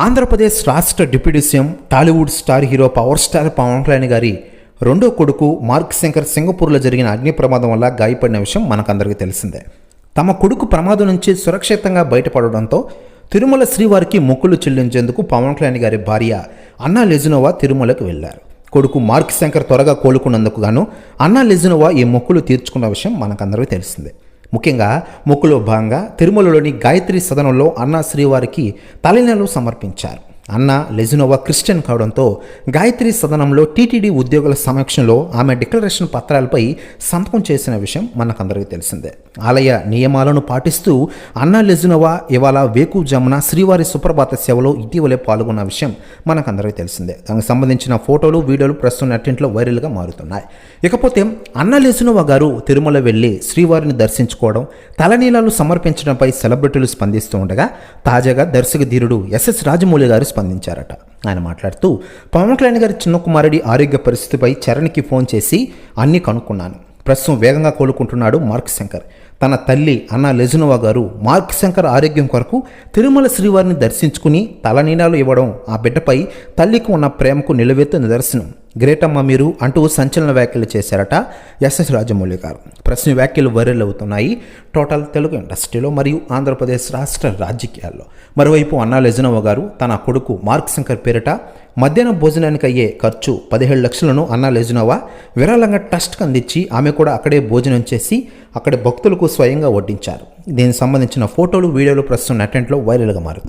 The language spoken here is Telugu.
ఆంధ్రప్రదేశ్ రాష్ట్ర deputy CM Tollywood star hero power star Pawan Kalyan గారి రెండో కొడుకు మార్క్ శంకర్ సింగపూర్లో జరిగిన అగ్ని ప్రమాదం వల్ల గాయపడిన విషయం మనకందరికీ తెలిసిందే. తమ కొడుకు ప్రమాదం నుంచి సురక్షితంగా బయటపడడంతో తిరుమల శ్రీవారికి మొక్కులు చెల్లించేందుకు పవన్ కళ్యాణ్ గారి భార్య అన్నా లెజినోవా తిరుమలకు వెళ్లారు. కొడుకు మార్క్ శంకర్ త్వరగా కోలుకున్నందుకు గాను అన్నా లెజినోవా ఈ మొక్కులు తీర్చుకున్న విషయం మనకందరికీ తెలిసిందే. ముఖ్యంగా మొక్కులో భాగంగా తిరుమలలోని గాయత్రి సదనంలో అన్నా శ్రీవారికి తలనీలాలు సమర్పించారు. అన్నా లెజినోవా క్రిస్టియన్ కావడంతో గాయత్రి సదనంలో టీటీడీ ఉద్యోగుల సమక్షంలో ఆమె డిక్లరేషన్ పత్రాలపై సంతకం చేసిన విషయం మనకందరికీ తెలిసిందే. ఆలయ నియమాలను పాటిస్తూ అన్నా లెజినోవా ఇవాళ వేకువజామున శ్రీవారి సుప్రభాత సేవలో ఇటీవలే పాల్గొన్న విషయం మనకందరికీ తెలిసిందే. దానికి సంబంధించిన ఫోటోలు వీడియోలు ప్రస్తుతం నెట్టింట్లో వైరల్గా మారుతున్నాయి. ఇకపోతే అన్నా లెజినోవా గారు తిరుమల వెళ్లి శ్రీవారిని దర్శించుకోవడం, తలనీలాలు సమర్పించడంపై సెలబ్రిటీలు స్పందిస్తూ ఉండగా తాజాగా దర్శక ధీరుడు ఎస్ఎస్ రాజమౌళి గారు స్పందించారట. ఆయన మాట్లాడుతూ, పవన్ కళ్యాణ్ గారి చిన్న కుమారుడి ఆరోగ్య పరిస్థితిపై చరణ్కి ఫోన్ చేసి అన్నీ కనుక్కున్నాను. ప్రస్తుతం వేగంగా కోలుకుంటున్నాడు మార్క్ శంకర్. తన తల్లి అన్నా లెజినోవా గారు మార్క్ శంకర్ ఆరోగ్యం కొరకు తిరుమల శ్రీవారిని దర్శించుకుని తలనీలాలు ఇవ్వడం ఆ బిడ్డపై తల్లికి ఉన్న ప్రేమకు నిలువెత్తు నిదర్శనం. గ్రేటమ్మ మీరు అంటూ సంచలన వ్యాఖ్యలు చేశారట ఎస్ఎస్ రాజమౌళి గారు. ప్రశ్న వ్యాఖ్యలు వైరల్ అవుతున్నాయి టోటల్ తెలుగు ఇండస్ట్రీలో మరియు ఆంధ్రప్రదేశ్ రాష్ట్ర రాజకీయాల్లో. మరోవైపు అన్నా లెజినోవా గారు తన కొడుకు మార్క్ శంకర్ పేరిట మధ్యాహ్న భోజనానికి అయ్యే ఖర్చు 17 లక్షలను అన్నా లెజినోవా విరాళంగా ట్రస్ట్కి అందించి ఆమె కూడా అక్కడే భోజనం చేసి అక్కడి భక్తులకు స్వయంగా వడ్డించారు. దీనికి సంబంధించిన ఫోటోలు వీడియోలు ప్రస్తుతం నెట్టింట్లో వైరల్గా మారుతున్నాయి.